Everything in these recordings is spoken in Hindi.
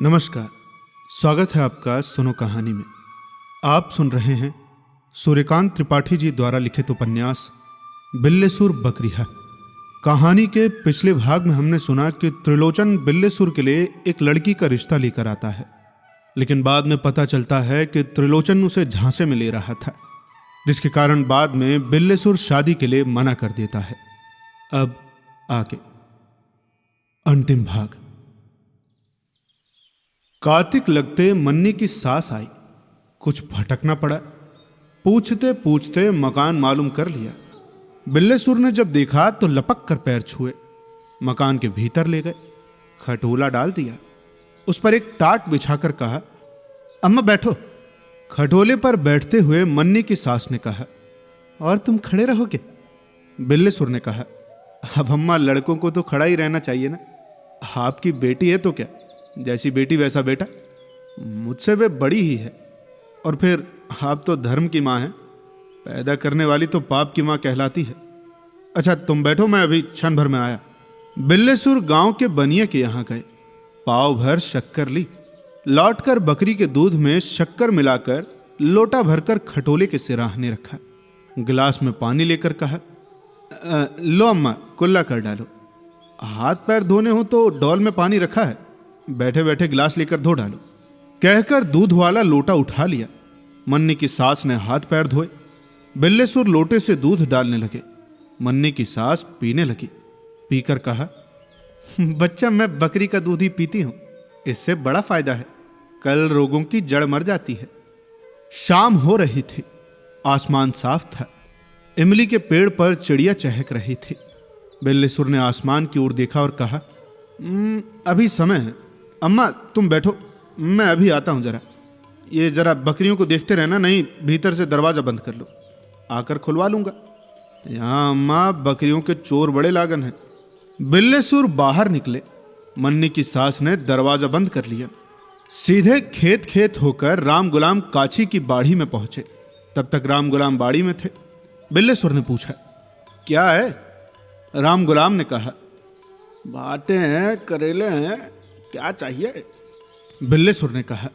नमस्कार, स्वागत है आपका सुनो कहानी में। आप सुन रहे हैं सूर्यकांत त्रिपाठी जी द्वारा लिखित उपन्यास बिल्लेसुर बकरिया। कहानी के पिछले भाग में हमने सुना कि त्रिलोचन बिल्लेसुर के लिए एक लड़की का रिश्ता लेकर आता है, लेकिन बाद में पता चलता है कि त्रिलोचन उसे झांसे में ले रहा था, जिसके कारण बाद में बिल्लेसुर शादी के लिए मना कर देता है। अब आगे अंतिम भाग। कार्तिक लगते मन्नी की सास आई। कुछ भटकना पड़ा। पूछते पूछते मकान मालूम कर लिया। बिल्लेसुर ने जब देखा तो लपक कर पैर छुए, मकान के भीतर ले गए, खटोला डाल दिया, उस पर एक टाट बिछाकर कहा, अम्मा बैठो। खटोले पर बैठते हुए मन्नी की सास ने कहा, और तुम खड़े रहोगे? बिल्लेसुर ने कहा, अब अम्मा लड़कों को तो खड़ा ही रहना चाहिए ना। आपकी बेटी है तो क्या, जैसी बेटी वैसा बेटा। मुझसे वे बड़ी ही है, और फिर आप तो धर्म की माँ हैं, पैदा करने वाली तो पाप की माँ कहलाती है। अच्छा तुम बैठो, मैं अभी क्षण भर में आया। बिल्लेसुर गांव के बनिए के यहाँ गए, पाव भर शक्कर ली, लौटकर बकरी के दूध में शक्कर मिलाकर लोटा भरकर खटोले के सिराहने रखा। गिलास में पानी लेकर कहा, लो अम्मा कुल्ला कर डालो। हाथ पैर धोने हो तो डॉल में पानी रखा है, बैठे बैठे गिलास लेकर धो डालो। कहकर दूध वाला लोटा उठा लिया। मन्नी की सास ने हाथ पैर धोए। बिल्लेसुर लोटे से दूध डालने लगे। मन्नी की सास पीने लगी। पीकर कहा, बच्चा मैं बकरी का दूध ही पीती हूं, इससे बड़ा फायदा है, कल रोगों की जड़ मर जाती है। शाम हो रही थी, आसमान साफ था, इमली के पेड़ पर चिड़िया चहक रही थी। बिल्लेसुर ने आसमान की ओर देखा और कहा, अभी समय है, अम्मा तुम बैठो, मैं अभी आता हूं। ये जरा बकरियों को देखते रहना, नहीं भीतर से दरवाजा बंद कर लो, आकर खुलवा लूंगा। यहां अम्मा बकरियों के चोर बड़े लागन हैं। बिल्लेसुर बाहर निकले। मन्नी की सास ने दरवाजा बंद कर लिया। सीधे खेत खेत होकर राम गुलाम काछी की बाड़ी में पहुंचे। तब तक राम गुलाम बाड़ी में थे। बिल्लेसुर ने पूछा, क्या है? राम गुलाम ने कहा, भाटे हैं, करेले हैं, क्या चाहिए? बिल्लेसुर ने कहा,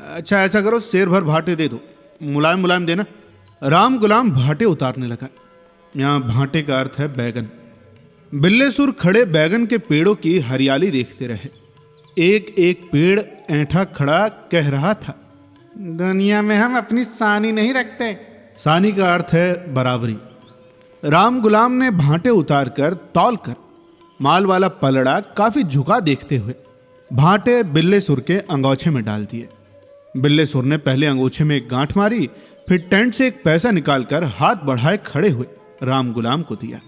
अच्छा ऐसा करो, शेर भर भाटे दे दो, मुलायम मुलायम देना। राम गुलाम भाटे उतारने लगा। यहां भाटे का अर्थ है बैगन। बिल्लेसुर खड़े बैगन के पेड़ों की हरियाली देखते रहे। एक एक पेड़ ऐंठा खड़ा कह रहा था, दुनिया में हम अपनी सानी नहीं रखते। सानी का अर्थ है बराबरी। राम गुलाम ने भाटे उतारकर तौल कर माल वाला पलड़ा काफी झुका देखते हुए भाटे बिल्लेसुर के अंगोछे में डाल दिए। बिल्लेसुर ने पहले अंगोछे में एक गांठ मारी, फिर टेंट से एक पैसा निकालकर हाथ बढ़ाए खड़े हुए राम गुलाम को दिया।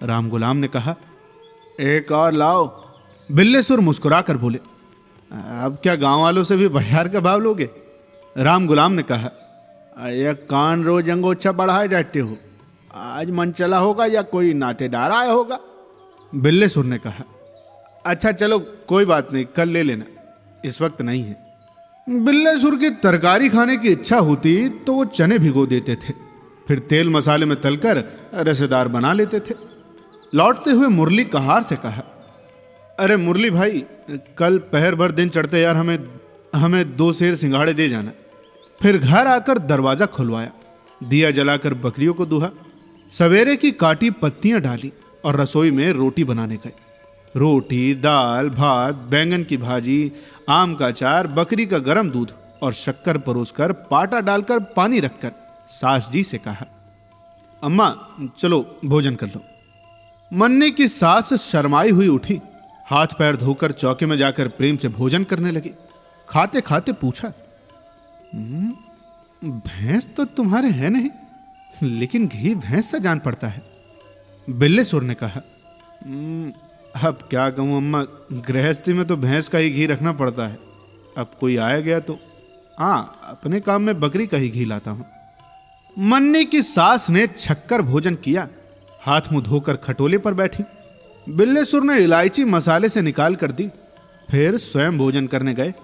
राम गुलाम ने कहा, एक और लाओ। बिल्लेसुर मुस्कुराकर बोले, अब क्या गांव वालों से भी बहियार का भाव लोगे? राम गुलाम ने कहा, ये कान रोज अंगोछा बढ़ाए जाते हो, आज मन चला होगा या कोई नाटेदार आया होगा? बिल्लेसुर ने कहा, अच्छा चलो कोई बात नहीं, कल ले लेना, इस वक्त नहीं है। बिल्लेसुर की तरकारी खाने की इच्छा होती तो वो चने भिगो देते थे, फिर तेल मसाले में तलकर रसेदार बना लेते थे। लौटते हुए मुरली कहार से कहा, अरे मुरली भाई, कल पहर भर दिन चढ़ते यार हमें 2 सेर सिंघाड़े दे जाना। फिर घर आकर दरवाजा खुलवाया, दिया जलाकर बकरियों को दूहा, सवेरे की काटी पत्तियां डाली और रसोई में रोटी बनाने गए। रोटी, दाल, भात, बैंगन की भाजी, आम का अचार, बकरी का गरम दूध और शक्कर परोसकर पाटा डालकर पानी रखकर सास जी से कहा, अम्मा चलो भोजन कर लो। मन्नी की सास शर्माई हुई उठी, हाथ पैर धोकर चौके में जाकर प्रेम से भोजन करने लगी। खाते खाते पूछा, भैंस तो तुम्हारे है नहीं, लेकिन घी भैंस से जान पड़ता है। बिल्लेसुर ने कहा, अब क्या कहूं अम्मा, गृहस्थी में तो भैंस का ही घी रखना पड़ता है, अब कोई आया गया तो हाँ, अपने काम में बकरी का ही घी लाता हूं। मन्नी की सास ने छक्कर भोजन किया, हाथ मुंह धोकर खटोले पर बैठी। बिल्लेसुर ने इलायची मसाले से निकाल कर दी, फिर स्वयं भोजन करने गए।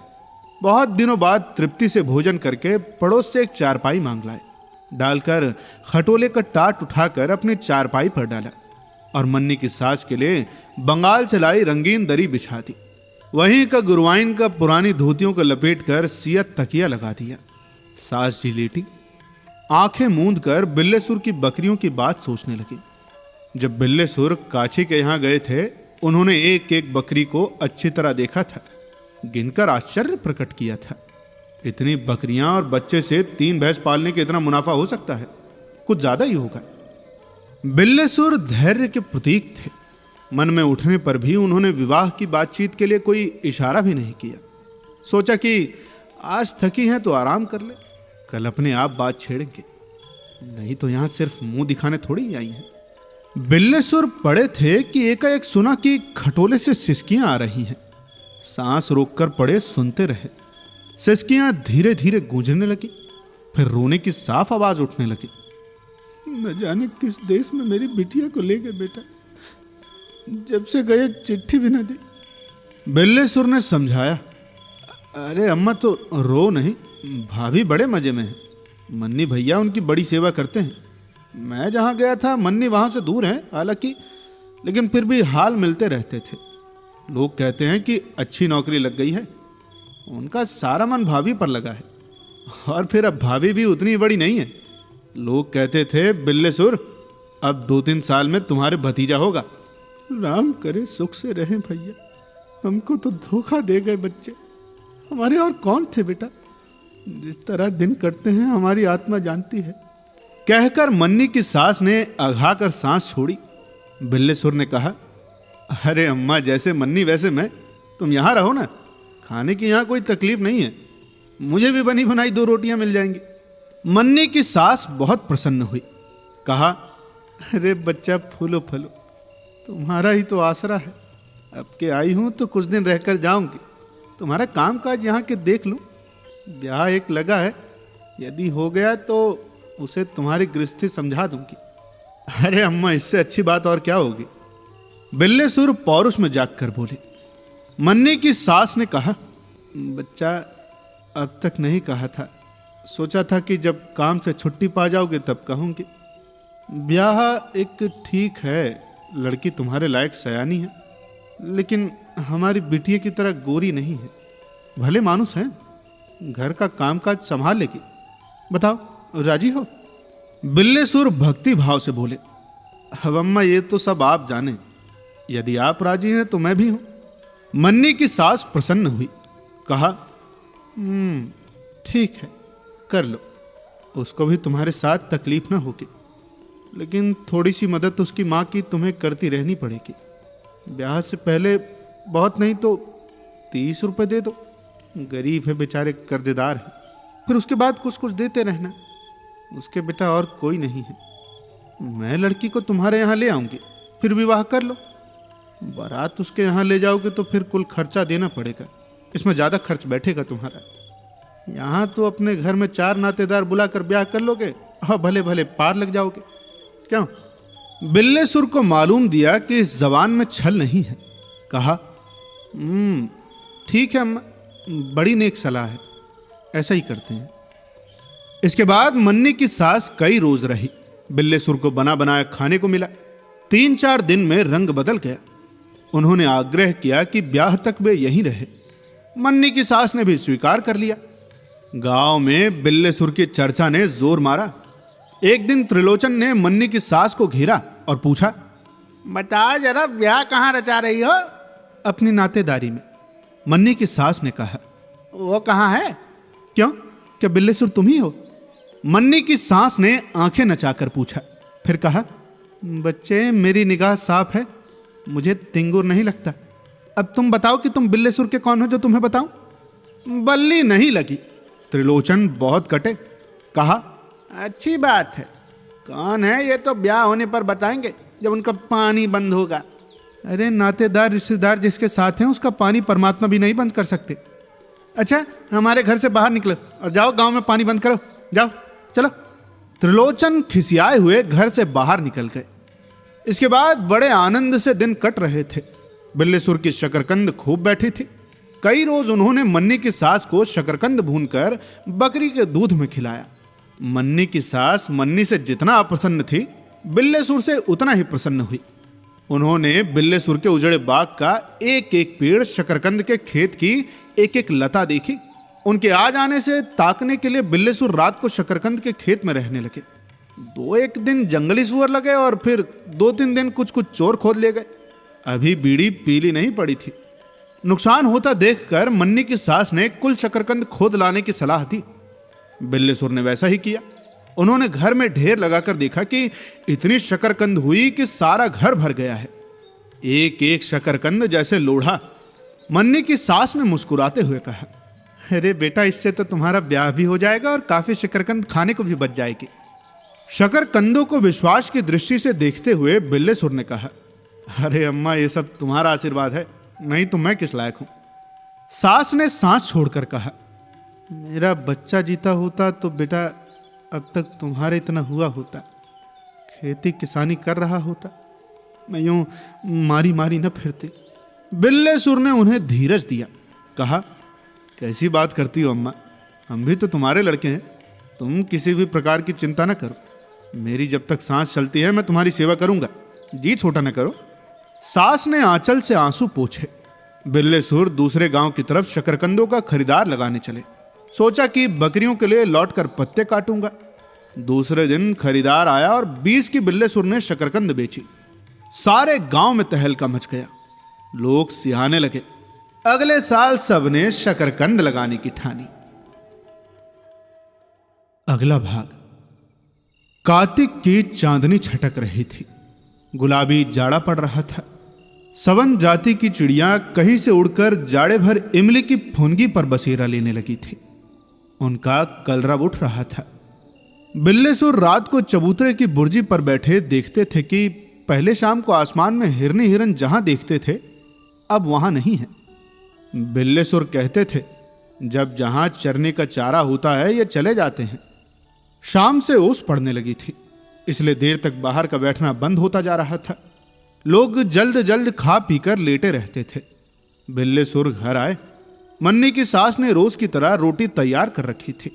बहुत दिनों बाद तृप्ति से भोजन करके पड़ोस से एक चारपाई मांग लाए, डालकर खटोले का टाट उठाकर अपनी चारपाई पर डाला और मन्नी की सास के लिए बंगाल से लाई रंगीन दरी बिछा दी। वहीं का गुरवाइन का पुरानी धोतियों को लपेट कर सियत तकिया लगा दिया। सास जी लेटी आंखें मूंद कर बिल्लेसुर की बकरियों की बात सोचने लगी। जब बिल्लेसुर काछी के यहां गए थे, उन्होंने एक एक बकरी को अच्छी तरह देखा था, गिनकर आश्चर्य प्रकट किया था। इतनी बकरियां और बच्चे से 3 भैंस पालने के इतना मुनाफा हो सकता है? कुछ ज्यादा ही होगा। बिल्लेसुर धैर्य के प्रतीक थे। मन में उठने पर भी उन्होंने विवाह की बातचीत के लिए कोई इशारा भी नहीं किया। सोचा कि आज थकी हैं तो आराम कर ले, कल अपने आप बात छेड़ेंगे, नहीं तो यहां सिर्फ मुंह दिखाने थोड़ी ही आई हैं। बिल्लेसुर पड़े थे कि एकाएक सुना कि खटोले से सिसकियां आ रही हैं। सांस रोककर पड़े सुनते रहे। सिसकियां धीरे धीरे गूंजने लगी, फिर रोने की साफ आवाज उठने लगी। न जाने किस देश में मेरी बिटिया को ले गए बेटा, जब से गए चिट्ठी भी न दी। बिल्लेसुर ने समझाया, अरे अम्मा तो रो नहीं, भाभी बड़े मजे में है। मन्नी भैया उनकी बड़ी सेवा करते हैं। मैं जहां गया था मन्नी वहां से दूर है हालांकि, लेकिन फिर भी हाल मिलते रहते थे। लोग कहते हैं कि अच्छी नौकरी लग गई है। उनका सारा मन भाभी पर लगा है, और फिर अब भाभी भी उतनी बड़ी नहीं है। लोग कहते थे बिल्लेसुर अब 2-3 साल में तुम्हारे भतीजा होगा। राम करे सुख से रहें भैया, हमको तो धोखा दे गए बच्चे। हमारे और कौन थे बेटा? जिस तरह दिन कटते हैं हमारी आत्मा जानती है। कहकर मन्नी की सास ने अघाकर सांस छोड़ी। बिल्लेसुर ने कहा, अरे अम्मा जैसे मन्नी वैसे मैं, तुम यहां रहो ना, खाने की यहां कोई तकलीफ नहीं है। मुझे भी बनी बनाई 2 रोटियां मिल जाएंगी। मन्नी की सास बहुत प्रसन्न हुई। कहा, अरे बच्चा फूलो फलो, तुम्हारा ही तो आसरा है। अब के आई हूं तो कुछ दिन रहकर जाऊंगी। तुम्हारा काम काज यहाँ के देख लूं। ब्याह एक लगा है, यदि हो गया तो उसे तुम्हारी गृहस्थी समझा दूंगी। अरे अम्मा इससे अच्छी बात और क्या होगी? बिल्लेसुर पौरुष में जागकर बोले। मन्नी की सास ने कहा, बच्चा अब तक नहीं कहा था, सोचा था कि जब काम से छुट्टी पा जाओगे तब कहूंगी। ब्याह एक ठीक है, लड़की तुम्हारे लायक सयानी है, लेकिन हमारी बिटिया की तरह गोरी नहीं है। भले मानुस है, घर का कामकाज संभाल लेगी। बताओ राजी हो? बिल्लेसुर भक्ति भाव से बोले, अब अम्मा ये तो सब आप जाने, यदि आप राजी हैं तो मैं भी हूं। मन्नी की सास प्रसन्न हुई। कहा, ठीक है, कर लो। उसको भी तुम्हारे साथ तकलीफ ना होगी, लेकिन थोड़ी सी मदद उसकी माँ की तुम्हें करती रहनी पड़ेगी। ब्याह से पहले बहुत नहीं तो 30 रुपए दे दो। गरीब है बेचारे, कर्जदार है। फिर उसके बाद कुछ कुछ देते रहना। उसके बेटा और कोई नहीं है। मैं लड़की को तुम्हारे यहाँ ले आऊंगी, फिर विवाह कर लो। बारात उसके यहाँ ले जाओगे तो फिर कुल खर्चा देना पड़ेगा, इसमें ज़्यादा खर्च बैठेगा तुम्हारा। यहाँ तो अपने घर में 4 नातेदार बुलाकर ब्याह कर लोगे और भले भले पार लग जाओगे। क्यों? बिल्लेसुर को मालूम दिया कि इस जबान में छल नहीं है। कहा, ठीक है अम्मा, बड़ी नेक सलाह है, ऐसा ही करते हैं। इसके बाद मन्नी की सास कई रोज रही। बिल्लेसुर को बना बनाया खाने को मिला। 3-4 दिन में रंग बदल गया। उन्होंने आग्रह किया कि ब्याह तक वे यहीं रहे। मन्नी की सास ने भी स्वीकार कर लिया। गांव में बिल्लेसुर की चर्चा ने जोर मारा। एक दिन त्रिलोचन ने मन्नी की सास को घेरा और पूछा, बताओ जरा ब्याह कहां रचा रही हो? अपनी नातेदारी में। मन्नी की सास ने कहा, वो कहां है? क्यों, क्या बिल्लेसुर तुम ही हो? मन्नी की सास ने आंखें नचाकर पूछा। फिर कहा, बच्चे मेरी निगाह साफ है, मुझे तिंगुर नहीं लगता। अब तुम बताओ कि तुम बिल्लेसुर के कौन हो जो तुम्हें बताऊं? बल्ली नहीं लगी। त्रिलोचन बहुत कटे। कहा, अच्छी बात है, कौन है ये तो ब्याह होने पर बताएंगे, जब उनका पानी बंद होगा। अरे नातेदार रिश्तेदार जिसके साथ हैं उसका पानी परमात्मा भी नहीं बंद कर सकते। अच्छा, हमारे घर से बाहर निकलो और जाओ गांव में पानी बंद करो, जाओ चलो। त्रिलोचन खिसियाए हुए घर से बाहर निकल गए। इसके बाद बड़े आनंद से दिन कट रहे थे। बिल्लेसुर की शकरकंद खूब बैठी थी। कई रोज उन्होंने मन्नी की सास को शकरकंद भूनकर बकरी के दूध में खिलाया। मन्नी की सास मन्नी से जितना अप्रसन्न थी, बिल्लेसुर से उतना ही प्रसन्न हुई। उन्होंने बिल्लेसुर के उजड़े बाग का एक एक पेड़, शकरकंद के खेत की एक एक लता देखी। उनके आ जाने से ताकने के लिए बिल्लेसुर रात को शकरकंद के खेत में रहने लगे। 2-1 दिन जंगली सुअर लगे और फिर 2-3 दिन कुछ कुछ चोर खोद ले गए। अभी बीड़ी पीली नहीं पड़ी थी। नुकसान होता देखकर मन्नी की सास ने कुल शकरकंद खोद लाने की सलाह दी। बिल्लेसुर ने वैसा ही किया। उन्होंने घर में ढेर लगाकर देखा कि इतनी शकरकंद हुई कि सारा घर भर गया है, एक एक शकरकंद जैसे लोढ़ा। मन्नी की सास ने मुस्कुराते हुए कहा, अरे बेटा, इससे तो तुम्हारा ब्याह भी हो जाएगा और काफी शकरकंद खाने को भी बच जाएगी। शकरकंदों को विश्वास की दृष्टि से देखते हुए बिल्लेसुर ने कहा, अरे अम्मा, ये सब तुम्हारा आशीर्वाद है, नहीं तो मैं किस लायक हूं। सास ने सांस छोड़कर कहा, मेरा बच्चा जीता होता तो बेटा अब तक तुम्हारे इतना हुआ होता, खेती किसानी कर रहा होता, मैं यूं मारी मारी न फिरती। बिल्लेसुर ने उन्हें धीरज दिया, कहा, कैसी बात करती हो अम्मा, हम भी तो तुम्हारे लड़के हैं, तुम किसी भी प्रकार की चिंता न करो। मेरी जब तक सांस चलती है मैं तुम्हारी सेवा करूंगा, जी छोटा न करो। सास ने आंचल से आंसू पोंछे। बिल्लेसुर दूसरे गांव की तरफ शकरकंदों का खरीदार लगाने चले। सोचा कि बकरियों के लिए लौटकर पत्ते काटूंगा। दूसरे दिन खरीदार आया और 20 की बिल्लेसुर ने शकरकंद बेची। सारे गांव में तहलका मच गया। लोग सिहाने लगे। अगले साल सबने शकरकंद लगाने की ठानी। अगला भाग। कार्तिक की चांदनी छटक रही थी। गुलाबी जाड़ा पड़ रहा था। सवन जाति की चिड़िया कहीं से उड़कर जाड़े भर इमली की फुनगी पर बसेरा लेने लगी थी। उनका कलरव उठ रहा था। बिल्लेसुर रात को चबूतरे की बुर्जी पर बैठे देखते थे कि पहले शाम को आसमान में हिरनी हिरन जहां देखते थे अब वहां नहीं है। बिल्लेसुर कहते थे, जब जहां चरने का चारा होता है ये चले जाते हैं। शाम से ओस पड़ने लगी थी, इसलिए देर तक बाहर का बैठना बंद होता जा रहा था। लोग जल्द जल्द खा पीकर लेटे रहते थे। बिल्लेसुर घर आए। मन्नी की सास ने रोज की तरह रोटी तैयार कर रखी थी।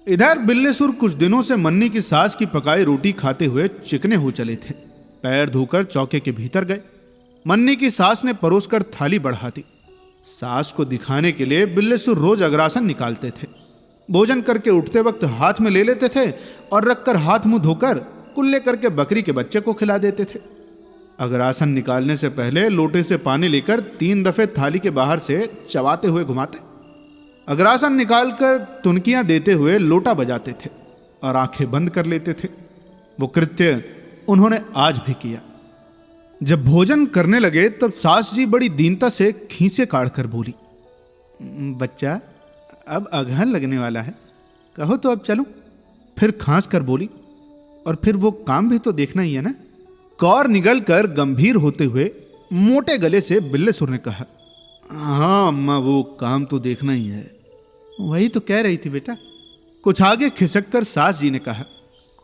इधर बिल्लेसुर कुछ दिनों से मन्नी की सास की पकाई रोटी खाते हुए चिकने हो चले थे। पैर धोकर चौके के भीतर गए। मन्नी की सास ने परोसकर थाली बढ़ा दी। सास को दिखाने के लिए बिल्लेसुर रोज अग्रासन निकालते थे। भोजन करके उठते वक्त हाथ में ले लेते थे और रखकर हाथ मुंह धोकर कुल्ले करके बकरी के बच्चे को खिला देते थे। अग्रासन निकालने से पहले लोटे से पानी लेकर 3 दफे थाली के बाहर से चबाते हुए घुमाते। अग्रासन निकालकर तुनकियां देते हुए लोटा बजाते थे और आंखें बंद कर लेते थे। वो कृत्य उन्होंने आज भी किया। जब भोजन करने लगे तब सास जी बड़ी दीनता से खींचे काढ़कर बोली, बच्चा, अब अगहन लगने वाला है, कहो तो अब चलूं। फिर खांस कर बोली, और फिर वो काम भी तो देखना ही है ना। कौर निगल कर गंभीर होते हुए मोटे गले से बिल्लेसुर ने कहा, हाँ अम्मा, वो काम तो देखना ही है। वही तो कह रही थी बेटा। कुछ आगे खिसक कर सास जी ने कहा,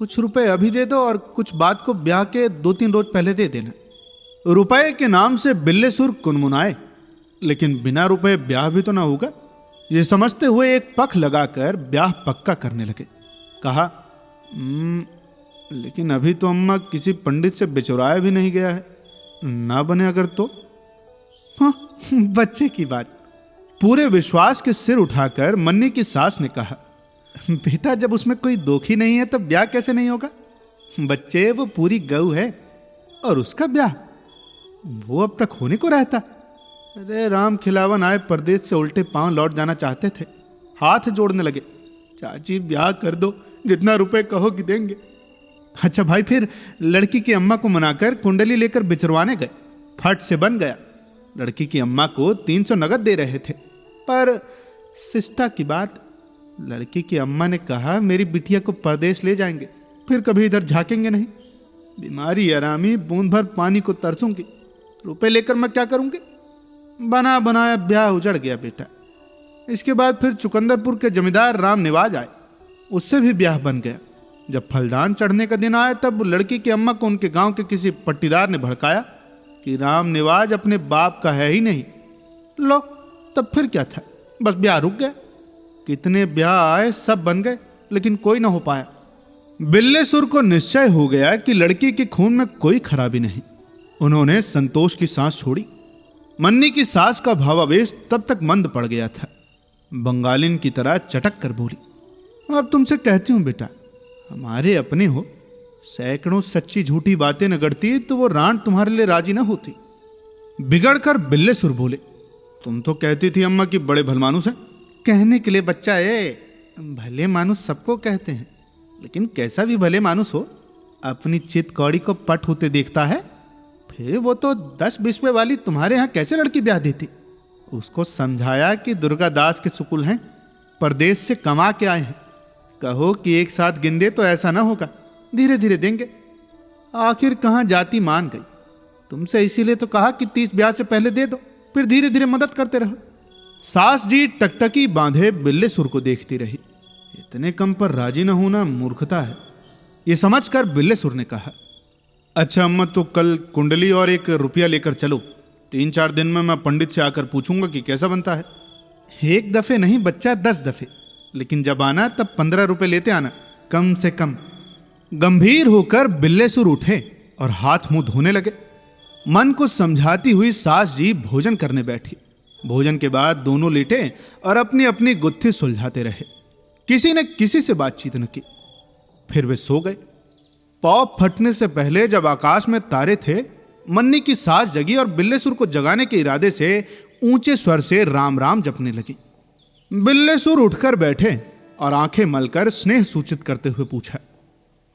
कुछ रुपए अभी दे दो और कुछ बात को ब्याह के 2-3 रोज पहले दे देना। रुपए के नाम से बिल्लेसुर कुनमुनाए, लेकिन बिना रुपए ब्याह भी तो ना होगा। ये समझते हुए एक पख लगाकर ब्याह पक्का करने लगे। कहा, लेकिन अभी तो अम्मा किसी पंडित से बिचौराया भी नहीं गया है, ना बने अगर तो। हाँ, बच्चे की बात। पूरे विश्वास के सिर उठाकर मन्नी की सास ने कहा, बेटा, जब उसमें कोई दोख ही नहीं है तो ब्याह कैसे नहीं होगा। बच्चे, वो पूरी गऊ है और उसका ब्याह वो अब तक होने को रहता। अरे राम खिलावन आए परदेश से उल्टे पांव लौट जाना चाहते थे। हाथ जोड़ने लगे, चाची ब्याह कर दो, जितना रुपए कहोगी देंगे। अच्छा भाई, फिर लड़की की अम्मा को मनाकर कुंडली लेकर बिचरवाने गए। फट से बन गया। लड़की की अम्मा को 300 नगद दे रहे थे, पर शिष्टा की बात, लड़की की अम्मा ने कहा, मेरी बिटिया को परदेश ले जाएंगे, फिर कभी इधर झाकेंगे नहीं। बीमारी आरामी, बूंद भर पानी को तरसूंगी, रुपए लेकर मैं क्या करूंगी। बना बनाया ब्याह उजड़ गया बेटा। इसके बाद फिर चुकंदरपुर के जमींदार राम निवाज आए, उससे भी ब्याह बन गया। जब फलदान चढ़ने का दिन आया तब लड़की की अम्मा को उनके गांव के किसी पट्टीदार ने भड़काया कि राम निवाज अपने बाप का है ही नहीं। लो, तब फिर क्या था, बस ब्याह रुक गया। कितने ब्याह आए, सब बन गए, लेकिन कोई ना हो पाया। बिल्लेसुर को निश्चय हो गया कि लड़की के खून में कोई खराबी नहीं। उन्होंने संतोष की सांस छोड़ी। मन्नी की सास का भावावेश तब तक मंद पड़ गया था। बंगालिन की तरह चटक कर बोली, अब तुमसे कहती हूं बेटा, हमारे अपने हो, सैकड़ों सच्ची झूठी बातें न गढ़ती तो वो रान तुम्हारे लिए राजी न होती। बिगड़कर बिल्ले सुर बोले, तुम तो कहती थी अम्मा कि बड़े भलमानुस हैं। कहने के लिए बच्चा है, भले मानुस सबको कहते हैं, लेकिन कैसा भी भले मानुस हो, अपनी चित कौड़ी को पट होते देखता है, फिर वो तो 10-20 वाली तुम्हारे यहाँ कैसे लड़की ब्याह देती। उसको समझाया कि दुर्गा दास के सुकुल हैं, परदेश से कमा के आए हैं, कहो कि एक साथ गिन दे तो ऐसा ना होगा, धीरे धीरे देंगे। आखिर कहाँ जाति मान गई। तुमसे इसीलिए तो कहा कि 30 ब्याह से पहले दे दो, फिर धीरे धीरे मदद करते रहो। सास जी टकटकी बांधे बिल्ले सुर को देखती रही। इतने कम पर राजी न होना मूर्खता है, ये समझकर बिल्ले सुर ने कहा, अच्छा अम्मा, तो कल कुंडली और 1 रुपया लेकर चलो। 3-4 दिन में मैं पंडित से आकर पूछूंगा कि कैसा बनता है। 1 दफे नहीं बच्चा, 10 दफे, लेकिन जब आना तब 15 रुपए लेते आना, कम से कम। गंभीर होकर बिल्ले सुर उठे और हाथ मुंह धोने लगे। मन को समझाती हुई सास जी भोजन करने बैठी। भोजन के बाद दोनों लेटे और अपनी अपनी गुत्थी सुलझाते रहे। किसी ने किसी से बातचीत न की। फिर वे सो गए। पौ फटने से पहले जब आकाश में तारे थे, मन्नी की सास जगी और बिल्ले सुर को जगाने के इरादे से ऊंचे स्वर से राम राम जपने लगी। बिल्ले सुर उठकर बैठे और आंखें मलकर स्नेह सूचित करते हुए पूछा,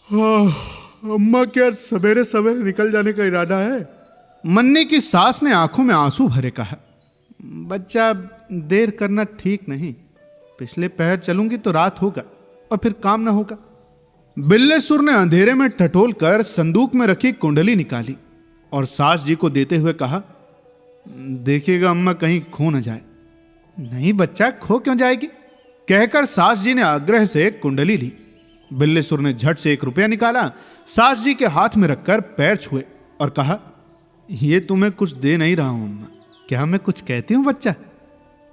अम्मा क्या सवेरे सवेरे निकल जाने का इरादा है? मन्नी की सास ने आंखों में आंसू भरे कहा, बच्चा देर करना ठीक नहीं, पिछले पहर चलूंगी तो रात होगा और फिर काम ना होगा। बिल्ले सुर ने अंधेरे में टटोल कर संदूक में रखी कुंडली निकाली और सास जी को देते हुए कहा, देखिएगा अम्मा कहीं खो न जाए। नहीं बच्चा, खो क्यों जाएगी? कहकर सास जी ने आग्रह से कुंडली ली। बिल्ले सुर ने झट से 1 रुपया निकाला, सास जी के हाथ में रखकर पैर छुए और कहा, ये तुम्हें कुछ दे नहीं रहा हूं अम्मा, क्या मैं कुछ कहती हूं बच्चा?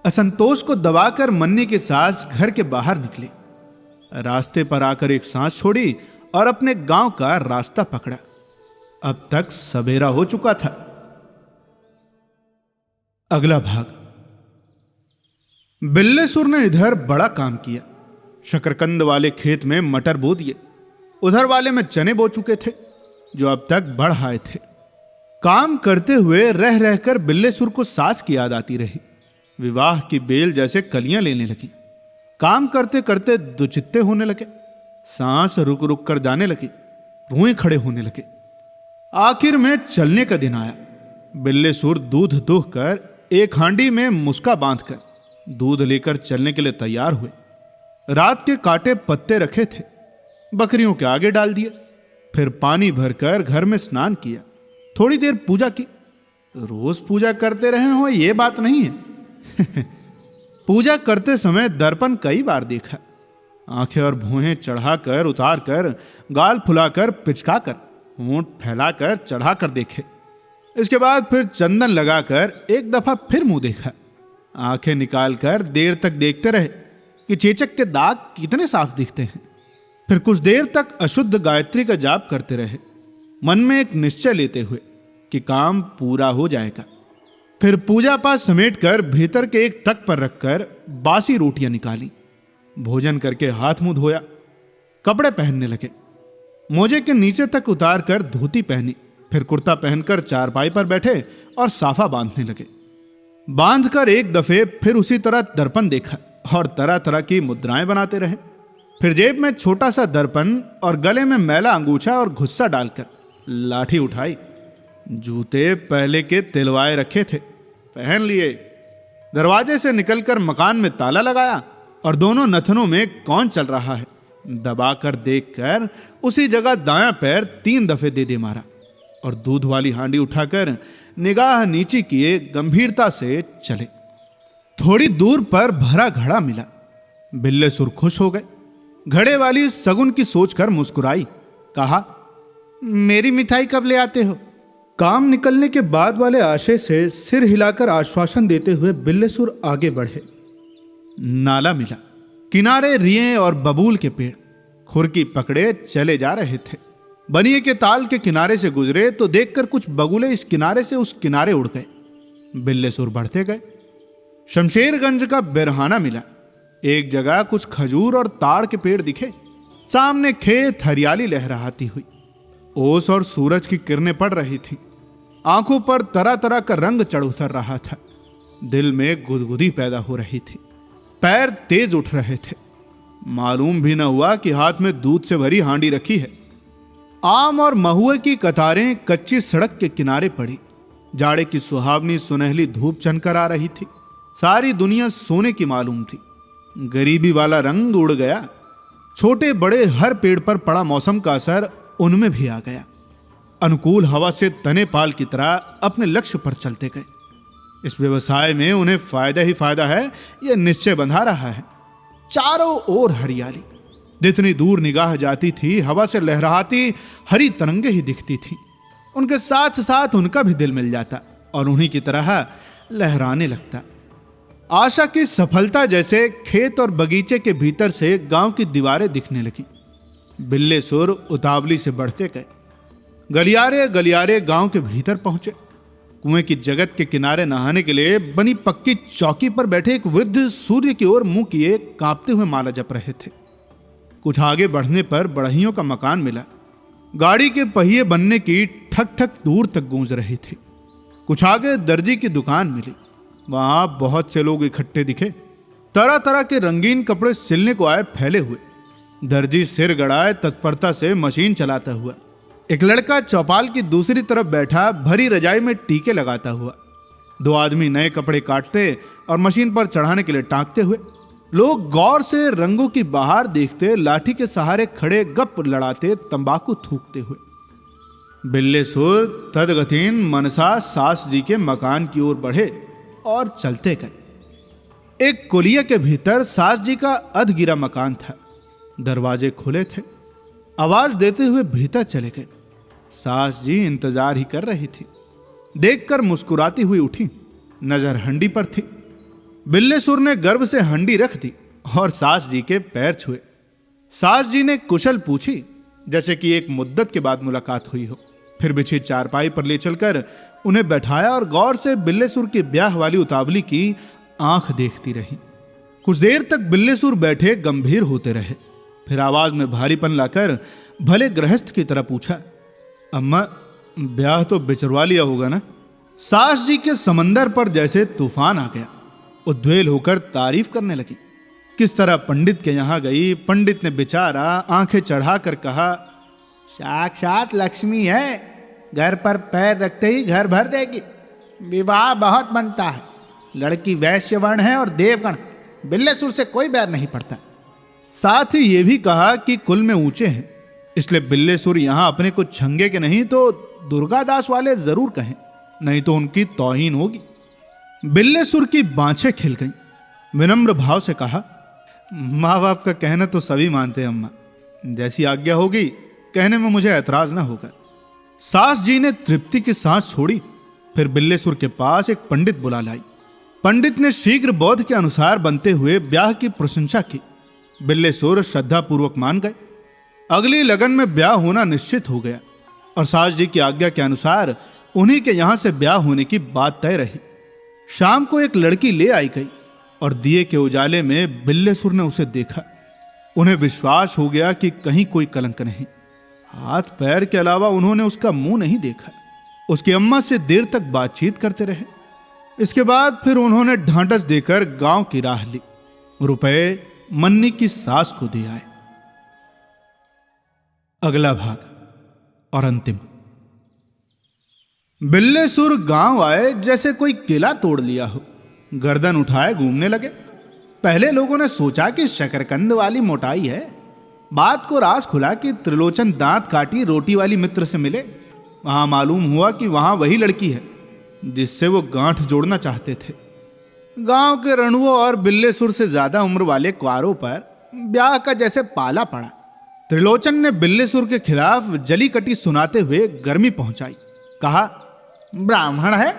असंतोष को दबाकर मन्नी की सास घर के बाहर निकली। रास्ते पर आकर एक सांस छोड़ी और अपने गांव का रास्ता पकड़ा। अब तक सवेरा हो चुका था। अगला भाग। बिल्ले सुर ने इधर बड़ा काम किया। शकरकंद वाले खेत में मटर बो दिए, उधर वाले में चने बो चुके थे जो अब तक बढ़ आए थे। काम करते हुए रह रहकर बिल्ले सुर को सास की याद आती रही। विवाह की बेल जैसे कलियां लेने लगी। काम करते करते दुचित्ते होने लगे, सांस रुक रुक कर जाने लगी, रुएं खड़े होने लगे। आखिर में चलने का दिन आया। बिल्ले सुर दूध दूह कर एक हांडी में मुस्का बांधकर दूध लेकर चलने के लिए तैयार हुए। रात के काटे पत्ते रखे थे, बकरियों के आगे डाल दिए, फिर पानी भरकर घर में स्नान किया। थोड़ी देर पूजा की। रोज पूजा करते रहे हो ये बात नहीं है। पूजा करते समय दर्पण कई बार देखा। आंखें और भौहें चढ़ाकर उतारकर, गाल फुलाकर पिचकाकर, होंठ फैलाकर चढ़ाकर देखे। इसके बाद फिर चंदन लगाकर एक दफा फिर मुंह देखा। आंखें निकालकर देर तक देखते रहे कि चेचक के दाग कितने साफ दिखते हैं। फिर कुछ देर तक अशुद्ध गायत्री का जाप करते रहे, मन में एक निश्चय लेते हुए कि काम पूरा हो जाएगा। फिर पूजा पाठ समेट कर भीतर के एक तक पर रखकर बासी रोटियां निकाली। भोजन करके हाथ मुंह धोया, कपड़े पहनने लगे। मोजे के नीचे तक उतार कर धोती पहनी, फिर कुर्ता पहनकर चारपाई पर बैठे और साफा बांधने लगे। बांधकर एक दफे फिर उसी तरह दर्पण देखा और तरह तरह की मुद्राएं बनाते रहे। फिर जेब में छोटा सा दर्पण और गले में मैला अंगूछा और घुस्सा डालकर लाठी उठाई। जूते पहले के तिलवाए रखे थे, पहन लिए। दरवाजे से निकलकर मकान में ताला लगाया और दोनों नथनों में कौन चल रहा है दबाकर देखकर उसी जगह दायां पैर 3 दफे दे मारा और दूध वाली हांडी उठाकर निगाह नीची किए गंभीरता से चले। थोड़ी दूर पर भरा घड़ा मिला। बिल्ले सुर खुश हो गए। घड़े वाली सगुन की सोचकर मुस्कुराई, कहा, मेरी मिठाई कब ले आते हो? काम निकलने के बाद वाले आशय से सिर हिलाकर आश्वासन देते हुए बिल्ले सुर आगे बढ़े। नाला मिला, किनारे रिये और बबूल के पेड़ खुरकी पकड़े चले जा रहे थे। बनिए के ताल के किनारे से गुजरे तो देखकर कुछ बगुले इस किनारे से उस किनारे उड़ गए। बिल्लेसुर बढ़ते गए। शमशेरगंज का बिरहाना मिला। एक जगह कुछ खजूर और ताड़ के पेड़ दिखे। सामने खेत हरियाली लहराती हुई। ओस और सूरज की किरणें पड़ रही थी। आंखों पर तरह तरह का रंग चढ़ उतर रहा था। दिल में गुदगुदी पैदा हो रही थी। पैर तेज उठ रहे थे। मालूम भी न हुआ कि हाथ में दूध से भरी हांडी रखी है। आम और महुए की कतारें कच्ची सड़क के किनारे पड़ी। जाड़े की सुहावनी सुनहली धूप चमकर आ रही थी। सारी दुनिया सोने की मालूम थी। गरीबी वाला रंग उड़ गया। छोटे बड़े हर पेड़ पर पड़ा मौसम का असर उनमें भी आ गया। अनुकूल हवा से तने पाल की तरह अपने लक्ष्य पर चलते गए। इस व्यवसाय में उन्हें फायदा ही फायदा है, यह निश्चय बंधा रहा है। चारों ओर हरियाली। जितनी दूर निगाह जाती थी हवा से लहराती हरी तरंगे ही दिखती थी। उनके साथ साथ उनका भी दिल मिल जाता और उन्हीं की तरह लहराने लगता। आशा की सफलता जैसे खेत और बगीचे के भीतर से गांव की दीवारें दिखने लगी। बिल्लेसुर उतावली से बढ़ते गए। गलियारे गलियारे गांव के भीतर पहुंचे। कुएं की जगत के किनारे नहाने के लिए बनी पक्की चौकी पर बैठे एक वृद्ध सूर्य की ओर मुंह किए कांपते हुए माला जप रहे थे। कुछ आगे बढ़ने पर बढ़इयों का मकान मिला। गाड़ी के पहिए बनने की ठक ठक दूर तक गूंज रही थी। कुछ आगे दर्जी की दुकान मिली। वहां बहुत से लोग इकट्ठे दिखे। तरह तरह के रंगीन कपड़े सिलने को आए फैले हुए। दर्जी सिर गड़ाए तत्परता से मशीन चलाता हुआ। एक लड़का चौपाल की दूसरी तरफ बैठा भरी रजाई में टीके लगाता हुआ। दो आदमी नए कपड़े काटते और मशीन पर चढ़ाने के लिए टांकते हुए। लोग गौर से रंगों की बहार देखते, लाठी के सहारे खड़े गप लड़ाते, तंबाकू थूकते हुए। बिल्लेसुर तदगतिन मनसा सास जी के मकान की ओर बढ़े और चलते गए। एक कुलिया के भीतर सास जी का अधगिरा मकान था। दरवाजे खुले थे। आवाज देते हुए भीतर चले गए। सास जी इंतजार ही कर रही थी। देखकर मुस्कुराती हुई उठी। नजर हंडी पर थी। बिल्लेसुर ने गर्व से हंडी रख दी और सास जी के पैर छुए। सास जी ने कुशल पूछी जैसे कि एक मुद्दत के बाद मुलाकात हुई हो। फिर बिछी चारपाई पर ले चलकर उन्हें बैठाया और गौर से बिल्लेसुर की ब्याह वाली उतावली की आंख देखती रही। कुछ देर तक बिल्लेसुर बैठे गंभीर होते रहे। फिर आवाज में भारीपन लाकर भले गृहस्थ की तरह पूछा, अम्मा ब्याह तो बिचरवा लिया होगा ना? सास जी के समंदर पर जैसे तूफान आ गया। उद्वेल होकर तारीफ करने लगी। किस तरह पंडित के यहां गई। पंडित ने बेचारा आंखें चढ़ाकर कहा, साक्षात लक्ष्मी है, घर पर पैर रखते ही घर भर देगी। विवाह बहुत बनता है। लड़की वैश्य वर्ण है और देवगण। बिल्लेसुर से कोई बैर नहीं पड़ता। साथ ही ये भी कहा कि कुल में ऊंचे हैं, इसलिए बिल्लेसुर यहां अपने को छंगे के नहीं तो दुर्गादास वाले जरूर कहें, नहीं तो उनकी तौहीन होगी। बिल्लेसुर की बाँछें खिल गईं। विनम्र भाव से कहा, माँ बाप का कहना तो सभी मानते हैं अम्मा, जैसी आज्ञा होगी कहने में मुझे ऐतराज ना होगा। सास जी ने तृप्ति की सांस छोड़ी। फिर बिल्लेसुर के पास एक पंडित बुला लाई। पंडित ने शीघ्र बौद्ध के अनुसार बनते हुए ब्याह की प्रशंसा की। बिल्लेसुर श्रद्धापूर्वक मान गए। अगली लगन में ब्याह होना निश्चित हो गया और सास जी की आज्ञा के अनुसार उन्हीं के यहां से ब्याह होने की बात तय रही। शाम को एक लड़की ले आई गई और दिए के उजाले में बिल्लेसुर ने उसे देखा। उन्हें विश्वास हो गया कि कहीं कोई कलंक नहीं। हाथ पैर के अलावा उन्होंने उसका मुंह नहीं देखा। उसकी अम्मा से देर तक बातचीत करते रहे। इसके बाद फिर उन्होंने ढांढस देकर गांव की राह ली। रुपए मन्नी की सास को दे आए। अगला भाग और अंतिम। बिल्लेसुर गांव आए जैसे कोई किला तोड़ लिया हो। गर्दन उठाए घूमने लगे। पहले लोगों ने सोचा कि शकरकंद वाली मोटाई है। बात को राज खुला कि त्रिलोचन दांत काटी रोटी वाली मित्र से मिले। वहां मालूम हुआ कि वहां वही लड़की है जिससे वो गांठ जोड़ना चाहते थे। गांव के रणुओं और बिल्लेसुर से ज्यादा उम्र वाले क्वारों पर ब्याह का जैसे पाला पड़ा। त्रिलोचन ने बिल्लेसुर के खिलाफ जली कटी सुनाते हुए गर्मी पहुंचाई। कहा, ब्राह्मण है,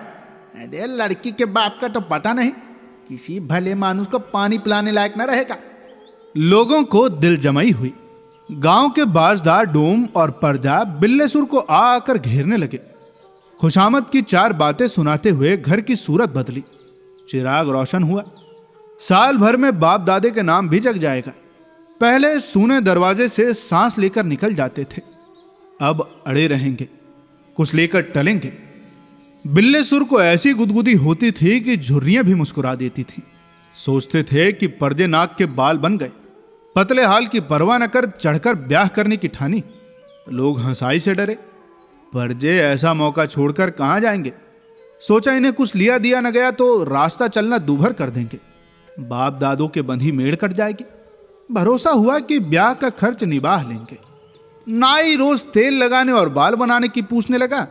अरे लड़की के बाप का तो पता नहीं, किसी भले मानुस को पानी पिलाने लायक न रहेगा। लोगों को दिल जमाई हुई। गांव के बाजदार डोम और परजा बिल्लेसुर को आकर घेरने लगे। खुशामद की 4 बातें सुनाते हुए घर की सूरत बदली। चिराग रोशन हुआ। साल भर में बाप दादे के नाम भी जग जाएगा। पहले सूने दरवाजे से सांस लेकर निकल जाते थे, अब अड़े रहेंगे, कुछ लेकर टलेंगे। बिल्लेसुर को ऐसी गुदगुदी होती थी कि झुर्रियां भी मुस्कुरा देती थी। सोचते थे कि पर्दे नाक के बाल बन गए। पतले हाल की परवाह न कर चढ़कर ब्याह करने की ठानी। लोग हंसाई से डरे। पर्जे ऐसा मौका छोड़कर कहां जाएंगे। सोचा इन्हें कुछ लिया दिया न गया तो रास्ता चलना दूभर कर देंगे। बाप दादों के बंधी मेड़ कट जाएगी। भरोसा हुआ कि ब्याह का खर्च निभाह लेंगे। नाई रोज तेल लगाने और बाल बनाने की पूछने लगा।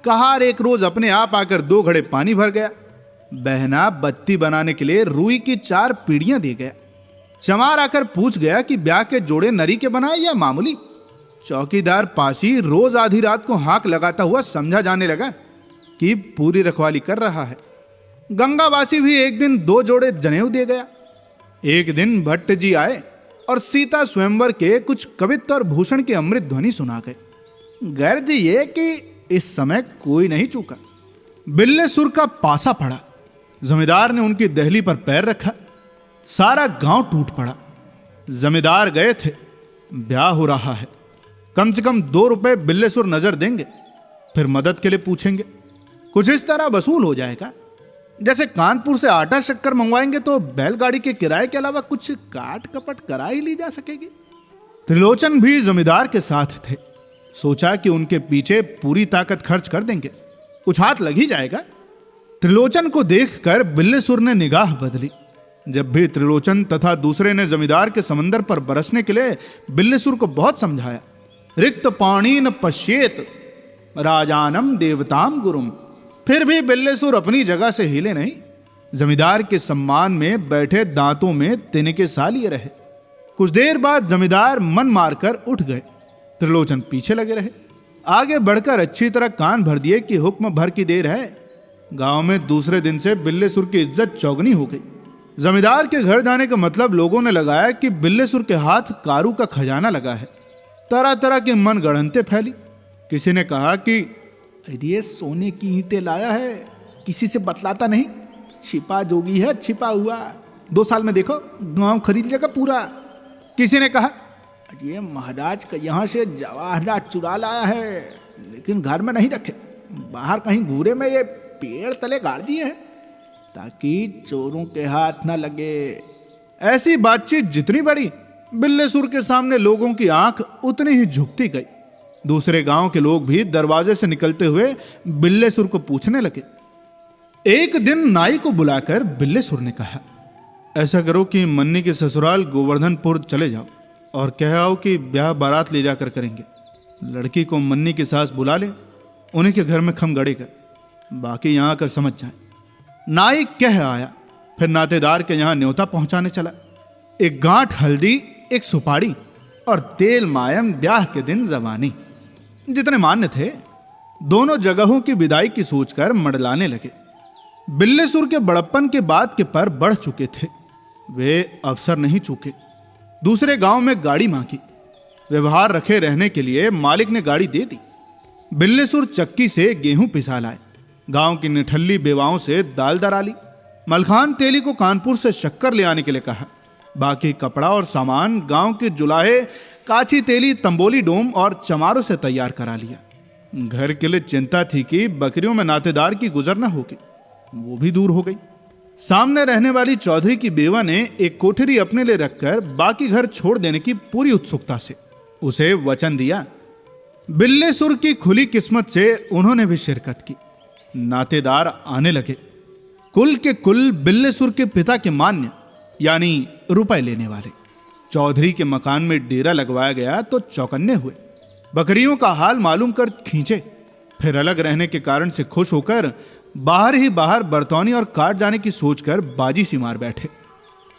कहार एक रोज अपने आप आकर 2 घड़े पानी भर गया। बहना बत्ती बनाने के लिए रुई की 4 पीढ़ियां दे गया। चमार आकर पूछ गया कि ब्याह के जोड़े नरी के बनाए या मामूली। चौकीदार पासी रोज आधी रात को हाक लगाता हुआ समझा जाने लगा कि पूरी रखवाली कर रहा है। गंगावासी भी एक दिन 2 जोड़े जनेऊ दे गया। एक दिन भट्ट जी आए और सीता स्वयंवर के कुछ कवित्व और भूषण की अमृत ध्वनि सुना गए। गर्ज ये कि इस समय कोई नहीं चूका। बिल्लेसुर का पासा पड़ा। जमींदार ने उनकी दहली पर पैर रखा। सारा गांव टूट पड़ा। जमींदार गए थे, ब्याह हो रहा है, कम से कम 2 रुपए बिल्लेसुर नजर देंगे, फिर मदद के लिए पूछेंगे। कुछ इस तरह वसूल हो जाएगा जैसे कानपुर से आटा शक्कर मंगवाएंगे तो बैलगाड़ी के किराए के अलावा कुछ काट कपट करा ही ली जा सकेगी। त्रिलोचन भी जमींदार के साथ थे। सोचा कि उनके पीछे पूरी ताकत खर्च कर देंगे, कुछ हाथ लग ही जाएगा। त्रिलोचन को देखकर बिल्लेसुर ने निगाह बदली। जब भी त्रिलोचन तथा दूसरे ने जमींदार के समंदर पर बरसने के लिए बिल्लेसुर को बहुत समझाया। रिक्त पाणी न पश्येत राजानम देवताम गुरुम, फिर भी बिल्लेसुर अपनी जगह से हिले नहीं। जमींदार के सम्मान में बैठे दांतों में तिनके सा लिए रहे। कुछ देर बाद जमींदार मन मारकर उठ गए। त्रिलोचन पीछे लगे रहे। आगे बढ़कर अच्छी तरह कान भर दिए कि हुक्म भर की देर है। गांव में दूसरे दिन से बिल्लेसुर की इज्जत चौगनी हो गई। जमींदार के घर जाने का मतलब लोगों ने लगाया कि बिल्लेसुर के हाथ कारू का खजाना लगा है। तरह तरह के मन गढ़ंते फैली। किसी ने कहा कि अरे सोने की ईंटें लाया है, किसी से बतलाता नहीं, छिपा जोगी है, छिपा हुआ, 2 साल में देखो गांव खरीद लेगा पूरा। किसी ने कहा ये महाराज का यहाँ से जवाहरात चुरा लाया है, लेकिन घर में नहीं रखे, बाहर कहीं घूरे में ये पेड़ तले गाड़ दिए हैं ताकि चोरों के हाथ ना लगे। ऐसी बातचीत जितनी बड़ी, बिल्लेसुर के सामने लोगों की आंख उतनी ही झुकती गई। दूसरे गांव के लोग भी दरवाजे से निकलते हुए बिल्लेसुर को पूछने लगे। एक दिन नाई को बुलाकर बिल्लेसुर ने कहा, ऐसा करो कि मन्नी के ससुराल गोवर्धनपुर चले जाओ और कह आओ कि ब्याह बारात ले जाकर करेंगे। लड़की को मन्नी की सास बुला ले, उन्हीं के घर में खम गड़ेगा, बाकी यहाँ आकर समझ जाए। नाई कह आया, फिर नातेदार के यहाँ न्योता पहुंचाने चला। एक गांठ हल्दी, एक सुपारी और तेल मायम, ब्याह के दिन जवानी। जितने मान्य थे दोनों जगहों की विदाई की सोचकर मडलाने लगे। बिल्लेसुर के बड़प्पन के बाद के पर बढ़ चुके थे। वे अवसर नहीं चूके। दूसरे गांव में गाड़ी मांगी। व्यवहार रखे रहने के लिए मालिक ने गाड़ी दे दी। बिल्लेसुर चक्की से गेहूं पिसा लाए। गांव की निठल्ली बेवाओं से दाल दरा ली। मलखान तेली को कानपुर से शक्कर ले आने के लिए कहा। बाकी कपड़ा और सामान गांव के जुलाहे, काची तेली, तंबोली डोम और चमारों से तैयार करा लिया। घर के लिए चिंता थी कि बकरियों में नातेदार की गुजर न होगी, वो भी दूर हो गई। सामने रहने वाली चौधरी की बेवा ने एक कोठरी अपने लिए रखकर बाकी घर छोड़ देने की पूरी उत्सुकता से उसे वचन दिया। बिल्लेसुर की खुली किस्मत से उन्होंने भी शिरकत की। नातेदार आने लगे। कुल के कुल बिल्लेसुर के पिता के मान्य, यानी रुपए लेने वाले। चौधरी के मकान में डेरा लगवाया गया तो चौकन्ने हुए। बकरियों का हाल मालूम कर खींचे, फिर अलग रहने के कारण से खुश होकर बाहर ही बाहर बरतौनी और काट जाने की सोचकर बाजी सी मार बैठे।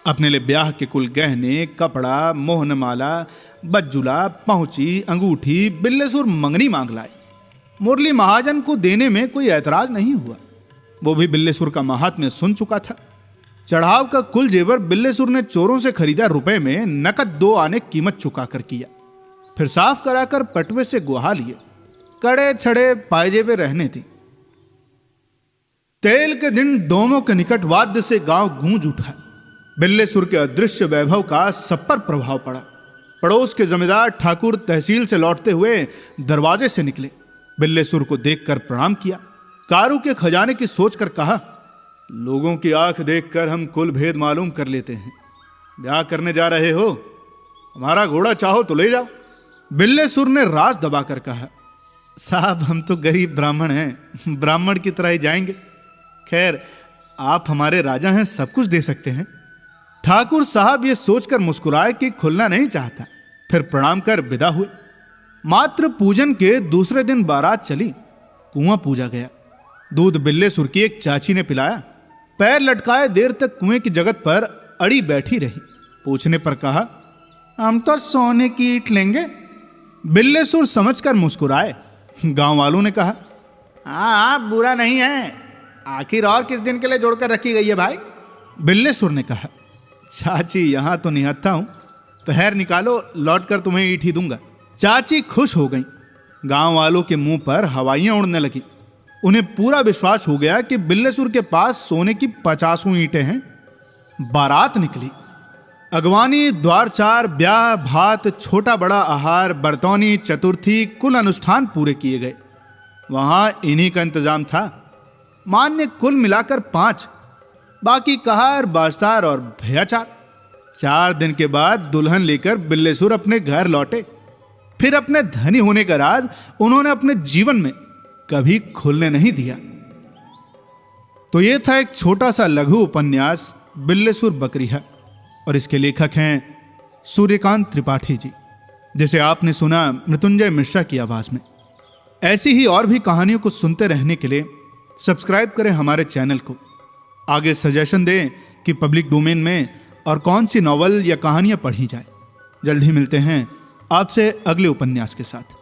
अपने लिए ब्याह के कुल गहने, कपड़ा, मोहनमाला, बज्जुला, पहुंची, अंगूठी बिल्लेसुर मंगनी मांग लाए। मुरली महाजन को देने में कोई ऐतराज नहीं हुआ। वो भी बिल्लेसुर का महात्म्य सुन चुका था। चढ़ाव का कुल जेवर बिल्लेसुर ने चोरों से खरीदा रुपए में नकद 2 आने कीमत चुकाकर किया। फिर साफ कराकर पटवे से गुहा लिए, कड़े छड़े पायजेबे रहने दी। तेल के दिन डोमों के निकट वाद्य से गांव गूंज उठा। बिल्लेसुर के अदृश्य वैभव का सब पर प्रभाव पड़ा। पड़ोस के जमींदार ठाकुर तहसील से लौटते हुए दरवाजे से निकले। बिल्लेसुर को देखकर प्रणाम किया। कारू के खजाने की सोचकर कहा, लोगों की आंख देखकर हम कुल भेद मालूम कर लेते हैं। ब्याह करने जा रहे हो? हमारा घोड़ा चाहो तो ले जाओ। बिल्लेसुर ने राज दबाकर कहा, साहब हम तो गरीब ब्राह्मण हैं, ब्राह्मण की तरह ही जाएंगे। खैर आप हमारे राजा हैं, सब कुछ दे सकते हैं। ठाकुर साहब ये सोचकर मुस्कुराए कि खुलना नहीं चाहता। फिर प्रणाम कर विदा हुए। मात्र पूजन के दूसरे दिन बारात चली। कुआं पूजा गया। दूध बिल्लेसुर की एक चाची ने पिलाया। पैर लटकाए देर तक कुएं की जगत पर अड़ी बैठी रही। पूछने पर कहा, हम तो सोने की ईंट लेंगे। बिल्लेसुर समझकर मुस्कुराए। गांव वालों ने कहा, हाँ बुरा नहीं है, आखिर और किस दिन के लिए जोड़कर रखी गई है भाई। बिल्लेसुर ने कहा, चाची यहां तो निहत्था हूं, पैर निकालो, लौटकर तुम्हें ईंट ही दूंगा। चाची खुश हो गई। गांव वालों के मुंह पर हवाइयां उड़ने लगी। उन्हें पूरा विश्वास हो गया कि बिल्लेसुर के पास सोने की 50 ईंटें हैं। बारात निकली। अगवानी, द्वारचार, ब्याह, भात, छोटा बड़ा आहार, बरतौनी, चतुर्थी, कुल अनुष्ठान पूरे किए गए। वहां इन्हीं का इंतजाम था। मान्य कुल मिलाकर 5, बाकी कहार, बास्तार और भैयाचार। 4 दिन के बाद दुल्हन लेकर बिल्लेसुर अपने घर लौटे। फिर अपने धनी होने का राज उन्होंने अपने जीवन में कभी खुलने नहीं दिया। तो यह था एक छोटा सा लघु उपन्यास बिल्लेसुर बकरिया, और इसके लेखक हैं सूर्यकांत त्रिपाठी जी, जिसे आपने सुना मृत्युंजय मिश्रा की आवाज में। ऐसी ही और भी कहानियों को सुनते रहने के लिए सब्सक्राइब करें हमारे चैनल को। आगे सजेशन दें कि पब्लिक डोमेन में और कौन सी नॉवल या कहानियां पढ़ी जाए। जल्द ही मिलते हैं आपसे अगले उपन्यास के साथ।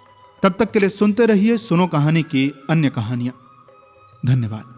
तब तक के लिए सुनते रहिए सुनो कहानी की अन्य कहानियां। धन्यवाद।